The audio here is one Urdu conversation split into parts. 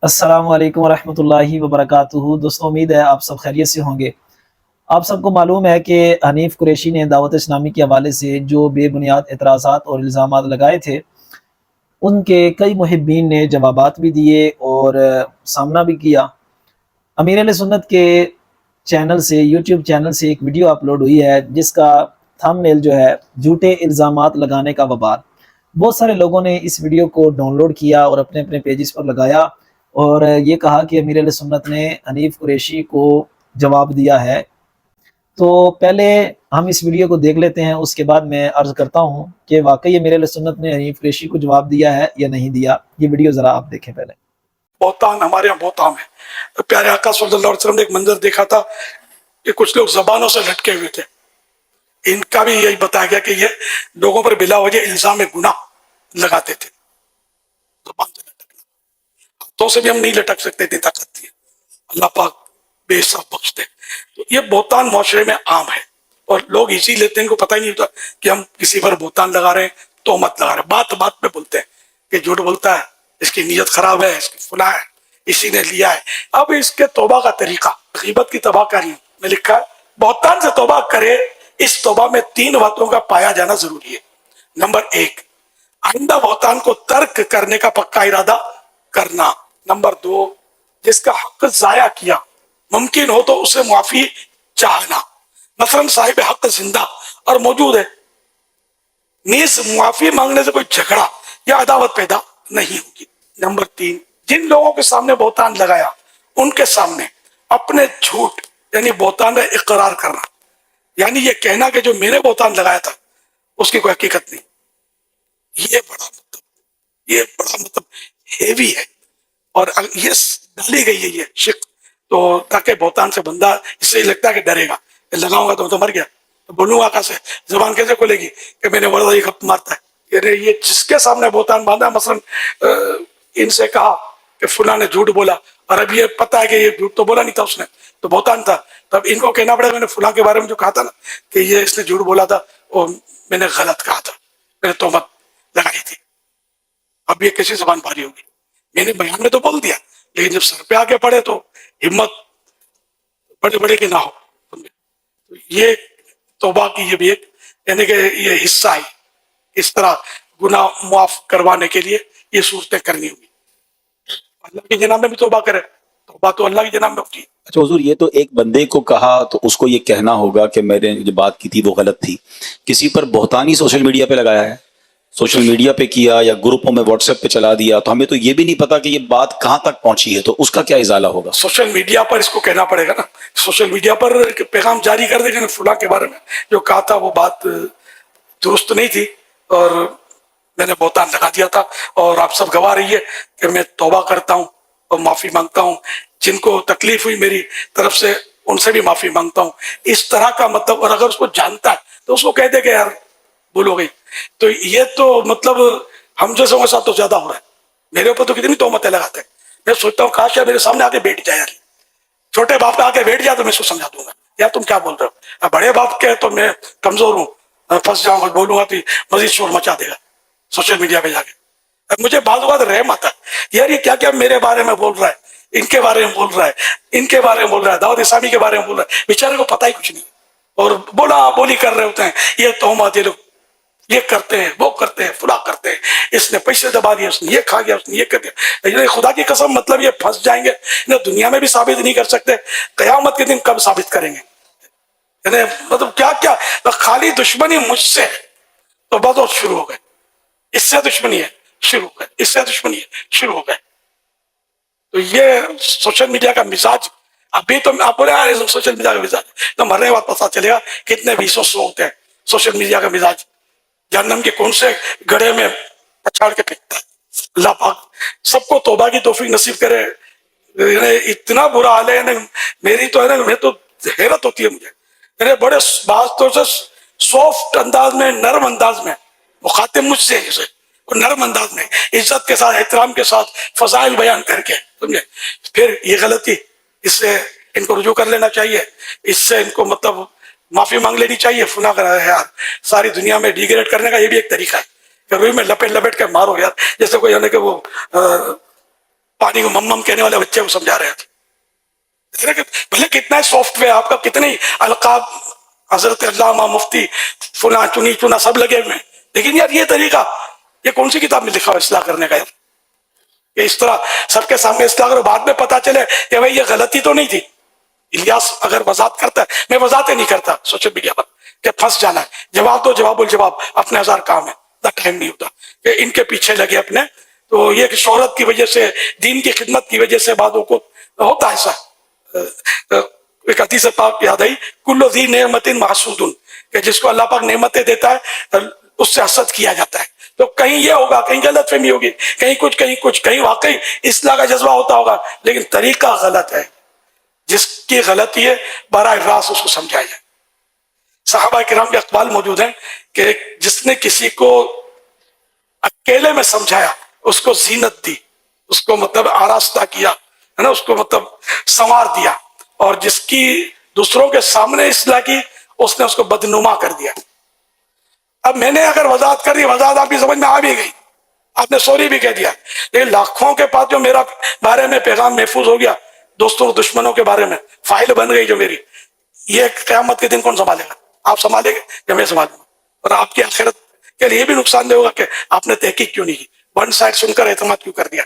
السلام علیکم ورحمۃ اللہ وبرکاتہ۔ دوستوں، امید ہے آپ سب خیریت سے ہوں گے۔ آپ سب کو معلوم ہے کہ حنیف قریشی نے دعوت اسلامی کے حوالے سے جو بے بنیاد اعتراضات اور الزامات لگائے تھے، ان کے کئی محبین نے جوابات بھی دیے اور سامنا بھی کیا۔ امیر اہل سنت کے چینل سے، یوٹیوب چینل سے ایک ویڈیو اپلوڈ ہوئی ہے جس کا تھم نیل جو ہے جھوٹے الزامات لگانے کا وبال۔ بہت سارے لوگوں نے اس ویڈیو کو ڈاؤن لوڈ کیا اور اپنے اپنے پیجز پر لگایا اور یہ کہا کہ امیر علیہ سنت نے حنیف قریشی کو جواب دیا ہے۔ تو پہلے ہم اس ویڈیو کو دیکھ لیتے ہیں، اس کے بعد میں عرض کرتا ہوں کہ واقعی امیر علیہ سنت نے حنیف قریشی کو جواب دیا ہے یا نہیں دیا۔ یہ ویڈیو ذرا آپ دیکھیں پہلے۔ بہتان ہمارے یہاں بہت عام ہے۔ پیارے آقا صلی اللہ علیہ وسلم نے ایک منظر دیکھا تھا کہ کچھ لوگ زبانوں سے لٹکے ہوئے تھے۔ ان کا بھی یہی بتایا گیا کہ یہ لوگوں پر بلا وجہ الزام گناہ لگاتے تھے۔ زبان سے لٹکنا، ہاتھوں سے بھی ہم نہیں لٹک سکتے، اتنی طاقت تھی۔ اللہ پاک بے حساب بخش دے۔ تو یہ بہتان معاشرے میں عام ہے اور لوگ اسی لیتے ہیں، ان کو پتہ ہی نہیں ہوتا کہ ہم کسی پر بہتان لگا رہے ہیں، تہمت لگا رہے ہیں۔ بات بات پہ بولتے ہیں کہ جھوٹ بولتا ہے، اس کی نیت خراب ہے، اس کی فلاں ہے، اسی نے لیا ہے۔ اب اس کے توبہ کا طریقہ، غیبت کی تباہ کاری میں لکھا ہے بہتان سے توبہ کرے، اس توبہ میں 3 باتوں کا پایا جانا ضروری ہے۔ نمبر 1، آئندہ بہتان کو ترک کرنے کا پکا ارادہ کرنا۔ نمبر 2، جس کا حق ضائع کیا ممکن ہو تو اسے معافی چاہنا، مثلا صاحب حق زندہ اور موجود ہے، نیز معافی مانگنے سے کوئی جھگڑا یا عداوت پیدا نہیں ہوگی۔ نمبر 3، جن لوگوں کے سامنے بہتان لگایا ان کے سامنے اپنے جھوٹ یعنی بہتان کا اقرار کرنا، یعنی یہ کہنا کہ جو میں نے بہتان لگایا تھا اس کی کوئی حقیقت نہیں۔ یہ بڑا مطلب ہیوی ہے اور یہ ڈالی گئی ہے یہ شک، تو تاکہ بہتان سے بندہ اس سے لگتا ہے کہ ڈرے گا، لگاؤں گا تو مر گیا، بولوں گا کہاں سے، زبان کیسے کھلے گی کہ میں نے بڑا یہ گپ مارتا ہے۔ یہ جس کے سامنے بہتان باندھا، مثلا ان سے کہا کہ فلاں نے جھوٹ بولا اور اب یہ پتا ہے کہ یہ جھوٹ تو بولا نہیں تھا اس نے، تو بہتان تھا، تب ان کو کہنا پڑے گا میں نے فلاں کے بارے میں جو کہا تھا نا کہ یہ اس نے جھوٹ بولا تھا اور میں نے غلط کہا تھا، میں نے تہمت لگائی تھی۔ اب یہ کیسی زبان بھاری ہوگی؟ میں نے بیان میں تو بول دیا، لیکن جب سر پہ آگے پڑے تو ہمت بڑے بڑے کی نہ ہو۔ یہ توبہ کی یہ بھی ایک یعنی کہ یہ حصہ ہے، اس طرح گناہ معاف کروانے کے لیے یہ صورتیں کرنی ہوگی۔ اللہ کی جناب میں بھی توبہ کرے، توبہ تو اللہ کی جناب میں ہوتی ہے۔ اچھا حضور، یہ تو ایک بندے کو کہا تو اس کو یہ کہنا ہوگا کہ میں نے جو بات کی تھی وہ غلط تھی۔ کسی پر بہتان ہی سوشل میڈیا پہ لگایا ہے، سوشل میڈیا پہ کیا یا گروپوں میں واٹس ایپ پہ چلا دیا، تو ہمیں تو یہ بھی نہیں پتا کہ یہ بات کہاں تک پہنچی ہے، تو اس کا کیا ازالہ ہوگا؟ سوشل میڈیا پر اس کو کہنا پڑے گا نا، سوشل میڈیا پر پیغام جاری کر دے گا فلاں کے بارے میں جو کہا تھا وہ بات درست نہیں تھی اور میں نے بہتان لگا دیا تھا، اور آپ سب گواہ رہی ہے کہ میں توبہ کرتا ہوں اور معافی مانگتا ہوں، جن کو تکلیف ہوئی میری طرف سے ان سے بھی معافی مانگتا ہوں۔ اس طرح کا مطلب، اور اگر اس کو جانتا ہے تو اس کو کہہ دے کہ یار بھول ہو گئی۔ تو یہ تو مطلب ہم جیسوں کے ساتھ تو زیادہ ہو رہا ہے۔ میرے اوپر تو کتنی تہمتیں لگاتے ہیں، میں سوچتا ہوں کاش میرے سامنے آ کے بیٹھ جائے، یار چھوٹے باپ کا آ کے بیٹھ جائے تو میں اس کو سمجھا دوں گا یار تم کیا بول رہے ہو۔ بڑے باپ کے تو میں کمزور ہوں، پھنس جاؤں گا، بولوں گا تو مزید شور مچا دے گا سوشل میڈیا پہ جا کے۔ اب مجھے بعض اوقات رحم آتا ہے، یار یہ کیا کیا میرے بارے میں بول رہا ہے، ان کے بارے میں بول رہا ہے، ان کے بارے میں بول رہا ہے، دعوت اسلامی کے بارے میں بول رہا ہے، بیچارے کو پتہ ہی کچھ نہیں، اور بولا بولی کر رہے ہوتے ہیں، یہ تہمات، یہ لوگ یہ کرتے ہیں، وہ کرتے ہیں، فلاں کرتے ہیں، اس نے پیسے دبا دیا، اس نے یہ کھا گیا، اس نے یہ کر دیا۔ لیکن خدا کی قسم مطلب یہ پھنس جائیں گے، انہیں دنیا میں بھی ثابت نہیں کر سکتے، قیامت کے دن کب ثابت کریں گے؟ یعنی مطلب کیا کیا، خالی دشمنی مجھ سے تو بس شروع ہو گئے، اس سے دشمنی ہے شروع ہو گئے، اس سے دشمنی ہے شروع ہو گئے۔ تو یہ سوشل میڈیا کا مزاج، ابھی تو آپ بولے یار سوشل میڈیا کا مزاج، تو مرنے کے بعد پتہ چلے گا کتنے 20 ہوتے ہیں سوشل میڈیا کا مزاج، جہنم کے کون سے گڑھے میں پچھاڑ کے پھینکتا ہے۔ اللہ پاک سب کو توبہ کی توفیق نصیب کرے۔ اتنا برا حال ہے، میری تو ہے نا، میں تو حیرت ہوتی ہے مجھے، میرے بڑے بعض تو سے سافٹ انداز میں، نرم انداز میں مخاطب مجھ سے جیسے، اور نرم انداز میں عزت کے ساتھ، احترام کے ساتھ فضائل بیان کر کے، سمجھے، پھر یہ غلطی، اس سے ان کو رجوع کر لینا چاہیے، اس سے ان کو مطلب معافی مانگ لینی چاہیے، فلاں کر رہا ہے یار، ساری دنیا میں ڈیگریڈ کرنے کا یہ بھی ایک طریقہ ہے کہ روئی میں لپیٹ لپیٹ کے مارو یار، جیسے کوئی یعنی کہ وہ پانی کو مم کہنے والے بچے کو سمجھا رہے تھے. بھلے کتنا سافٹ ویئر آپ کا، کتنے القاب حضرت علامہ مفتی فلاں چنی چنا سب لگے ہوئے ہیں، لیکن یار یہ طریقہ یہ کون سی کتاب میں لکھا ہوا اصلاح کرنے کا؟ یار کہ اس طرح سب کے سامنے اصلاح کرو، بعد میں پتا چلے کہ بھائی یہ غلطی تو نہیں تھی. الیاس اگر وضاحت کرتا ہے، میں وضاحتیں نہیں کرتا سوشل میڈیا پر کہ پھنس جانا ہے، جواب دو، جواب الجواب، اپنے ہزار کام ہے، ٹائم نہیں ہوتا کہ ان کے پیچھے لگے اپنے. تو یہ کہ شہرت کی وجہ سے، دین کی خدمت کی وجہ سے بعضوں کو ہوتا ہے ایسا. ایک حدیث پاک یاد آئی، کل ذی نعمت محسود، کہ جس کو اللہ پاک نعمتیں دیتا ہے اس سے حسد کیا جاتا ہے. تو کہیں یہ ہوگا، کہیں غلط فہمی ہوگی، کہیں کچھ، کہیں واقعی اصلاح کا جذبہ ہوتا ہوگا، لیکن طریقہ غلط ہے. جس کی غلطی ہے براہ راست اس کو سمجھایا جائے. صحابہ کرام کے اقوال موجود ہیں کہ جس نے کسی کو اکیلے میں سمجھایا، اس کو زینت دی، اس کو مطلب آراستہ کیا ہے نا، اس کو مطلب سنوار دیا، اور جس کی دوسروں کے سامنے اصلاح کی، اس نے اس کو بدنما کر دیا. اب میں نے اگر وضاحت کر دی، وضاحت آپ کی سمجھ میں آ بھی گئی، آپ نے سوری بھی کہہ دیا، لیکن لاکھوں کے پاس جو میرا بارے میں پیغام محفوظ ہو گیا، دوستوں اور دشمنوں کے بارے میں فائل بن گئی جو میری، یہ قیامت کے دن کون سنبھالے گا؟ آپ سنبھالیں گے یا میں سنبھالوں گا؟ اور آپ کی آخرت کے لیے بھی نقصان دہ ہوگا کہ آپ نے تحقیق کیوں نہیں کی، ون سائڈ سن کر اعتماد کیوں کر دیا،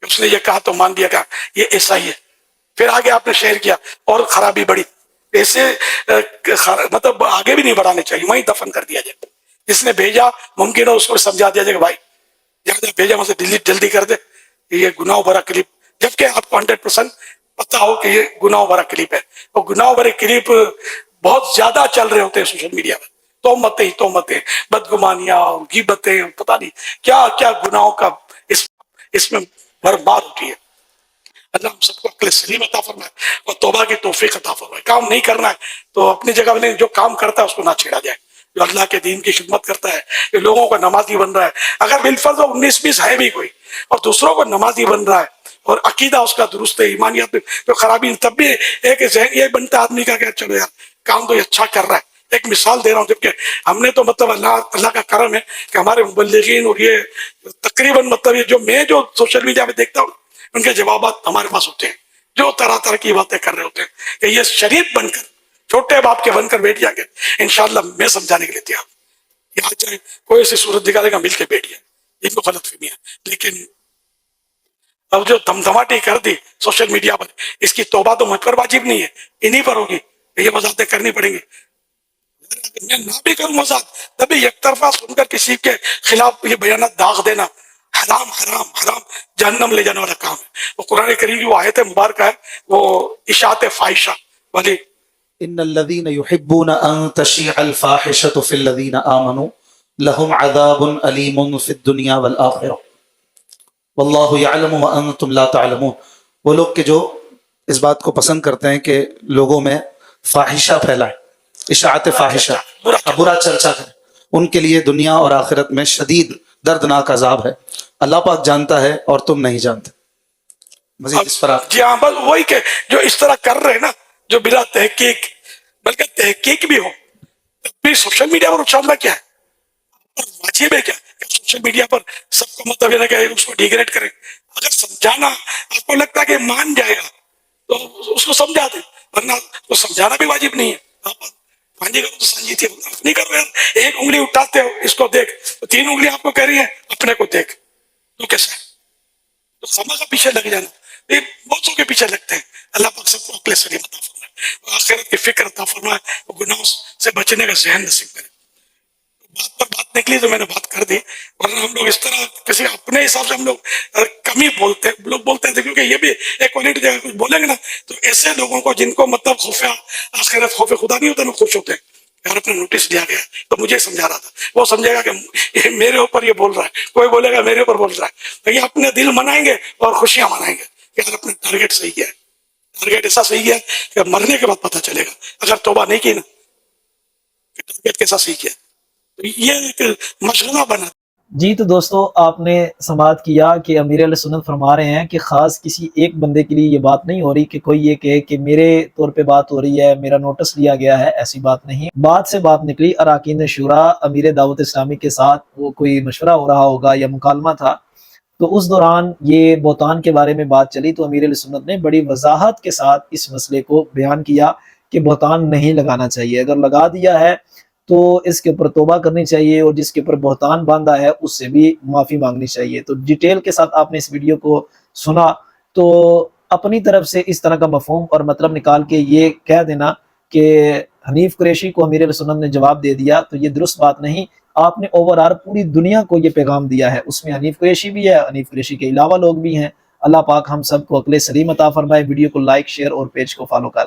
اس نے یہ کہا تو مان دیا کہ یہ ایسا ہی ہے. پھر آگے آپ نے شیئر کیا اور خرابی بڑھی. ایسے مطلب آگے بھی نہیں بڑھانے چاہیے، وہیں دفن کر دیا جائے. جس نے بھیجا ممکن ہے اس کو سمجھا دیا جائے کہ بھائی جہاں بھیجا وہاں سے ڈیلیٹ جلدی کر دے، یہ گناہ بھرا کلپ، جبکہ آپ کو 100% پتا ہو کہ یہ گناہ بھرا کلپ ہے. اور گناہ بھرے کلپ بہت زیادہ چل رہے ہوتے ہیں سوشل میڈیا پر، تومتیں، بدگمانیاں، غیبتیں، پتہ نہیں کیا کیا گناہوں کا اس میں برباد ہوتی ہے. اللہ ہم سب کو عقل سلیم عطا فرمائے اور توبہ کی توفیق عطا فرمائے. کام نہیں کرنا ہے تو اپنی جگہ میں جو کام کرتا ہے اس کو نہ چھیڑا جائے. جو اللہ کے دین کی خدمت کرتا ہے، جو لوگوں کا نمازی بن رہا ہے، اگر بالفرض 19-20 ہے بھی کوئی اور دوسروں کو نمازی بن رہا ہے اور عقیدہ اس کا درست ہے، ایمانیات میں جو خرابی، تب بھی ایک ذہن یہ بنتا ہے آدمی کا کہ چلو یار کام تو یہ اچھا کر رہا ہے. ایک مثال دے رہا ہوں، جبکہ ہم نے تو مطلب اللہ کا کرم ہے کہ ہمارے مبلغین اور یہ تقریباً مطلب یہ جو سوشل میڈیا پہ دیکھتا ہوں ان کے جوابات ہمارے پاس ہوتے ہیں، جو طرح طرح کی باتیں کر رہے ہوتے ہیں کہ یہ شریف بن کر، چھوٹے باپ کے بن کر بیٹھ جائیں گے، انشاءاللہ میں سمجھانے کے لیے تیار. یہ آ جائے کوئی ایسی صورت دکھا دے گا، مل کے بیٹھ جائے، ان کو غلط فہمی ہے. لیکن اب جو دمدماٹی کر دی سوشل میڈیا پر، اس کی توبہ تو مجھ پر واجب نہیں ہے، انہی پر ہوگی. یہ وضاحتیں کرنی پڑیں گی. میں نہ بھی کروں وضاحت، تبھی یک طرفہ سن کر کسی کے خلاف یہ بیانات داغ دینا حرام حرام حرام، جہنم لے جانے والا کام ہے. وہ قرآن کریم کی وہ آیت مبارکہ ہے، وہ اشاعت فاحشہ والی، ان الذين يحبون ان تشيع الفاحشة في الذين آمنوا لهم عذاب أليم في الدنيا والآخرة والله يعلم وانتم لا تعلمون. وہ لوگ کہ جو اس بات کو پسند کرتے ہیں کہ لوگوں میں فاحشہ پھیلائیں، اشاعت فاحشہ، برا چرچا کریں، ان کے لیے دنیا اور آخرت میں شدید دردناک عذاب ہے. اللہ پاک جانتا ہے اور تم نہیں جانتے. مزید اس پر آپ جی ہاں، بس وہی کہ جو اس طرح کر رہے ہیں نا، جو بلا تحقیق، بلکہ تحقیق بھی ہو، تب بھی سوشل میڈیا پر اچھالنا کیا ہے؟ اور واجب ہے کیا کہ سوشل میڈیا پر سب کو مطلب ہے کہ اس کو ڈیگریڈ کریں؟ اگر سمجھانا آپ کو لگتا ہے کہ مان جائے گا تو اس کو سمجھا دیں، ورنہ اس کو سمجھانا بھی واجب نہیں ہے. آپ مانجے گا تو سنجیتی ہے، آپ نہیں کر رہے ہیں. ایک انگلی اٹھاتے ہو، اس کو دیکھ، تو 3 انگلی آپ کو کہہ رہی ہیں اپنے کو دیکھ، تو کیسا ہے؟ تو خما کا پیچھے لگ جانا، یہ بہتوں کے پیچھے لگتے ہیں. اللہ پاک سب کو عقل سلیم عطا فرمائے، آخرت کی فکر عطا فرمائے، اور گناہوں سے بچنے کا ذہن نصیب کرے. بات پر بات نکلی تو میں نے بات کر دی، ورنہ ہم لوگ اس طرح کسی اپنے حساب سے ہم لوگ کمی بولتے ہیں، لوگ بولتے ہیں، کیونکہ یہ بھی ایک کوالٹی ہے، کچھ بولیں گے نا تو ایسے لوگوں کو جن کو مطلب خوف آخرت، خوف خدا نہیں ہوتا، لوگ خوش ہوتے ہیں یار اپنے نوٹس دیا گیا تو مجھے سمجھا رہا تھا. وہ سمجھے گا کہ یہ میرے اوپر یہ بول رہا ہے، کوئی بولے گا میرے اوپر بول رہا ہے، تو یہ اپنے دل منائیں گے اور خوشیاں منائیں گے کہ یار اپنے ٹارگیٹ صحیح ہے. ٹارگیٹ ایسا صحیح ہے کہ مرنے کے بعد پتہ چلے گا اگر توبہ نہیں کی نا کہ ٹارگیٹ کیسا صحیح کیا. یہ ایک مشغلہ بنا. جی تو دوستو، آپ نے سماعت کیا کہ امیر علیہ سنت فرما رہے ہیں کہ خاص کسی ایک بندے کے لیے یہ بات نہیں ہو رہی کہ کوئی یہ کہے کہ میرے طور پہ بات ہو رہی ہے، میرا نوٹس لیا گیا ہے. ایسی بات نہیں. بات سے بات نکلی، اراکین شورا امیر دعوت اسلامی کے ساتھ وہ کوئی مشورہ ہو رہا ہوگا یا مکالمہ تھا، تو اس دوران یہ بہتان کے بارے میں بات چلی تو امیر اہل سنت نے بڑی وضاحت کے ساتھ اس مسئلے کو بیان کیا کہ بہتان نہیں لگانا چاہیے، اگر لگا دیا ہے تو اس کے اوپر توبہ کرنی چاہیے، اور جس کے اوپر بہتان باندھا ہے اس سے بھی معافی مانگنی چاہیے۔ تو ڈیٹیل کے ساتھ آپ نے اس ویڈیو کو سنا، تو اپنی طرف سے اس طرح کا مفہوم اور مطلب نکال کے یہ کہہ دینا کہ حنیف قریشی کو امیر اہل سنت نے جواب دے دیا، تو یہ درست بات نہیں۔ آپ نے اوورآل پوری دنیا کو یہ پیغام دیا ہے، اس میں حنیف قریشی بھی ہے، حنیف قریشی کے علاوہ لوگ بھی ہیں۔ اللہ پاک ہم سب کو عقل سلیم عطا فرمائے۔ ویڈیو کو لائک، شیئر اور پیج کو فالو کر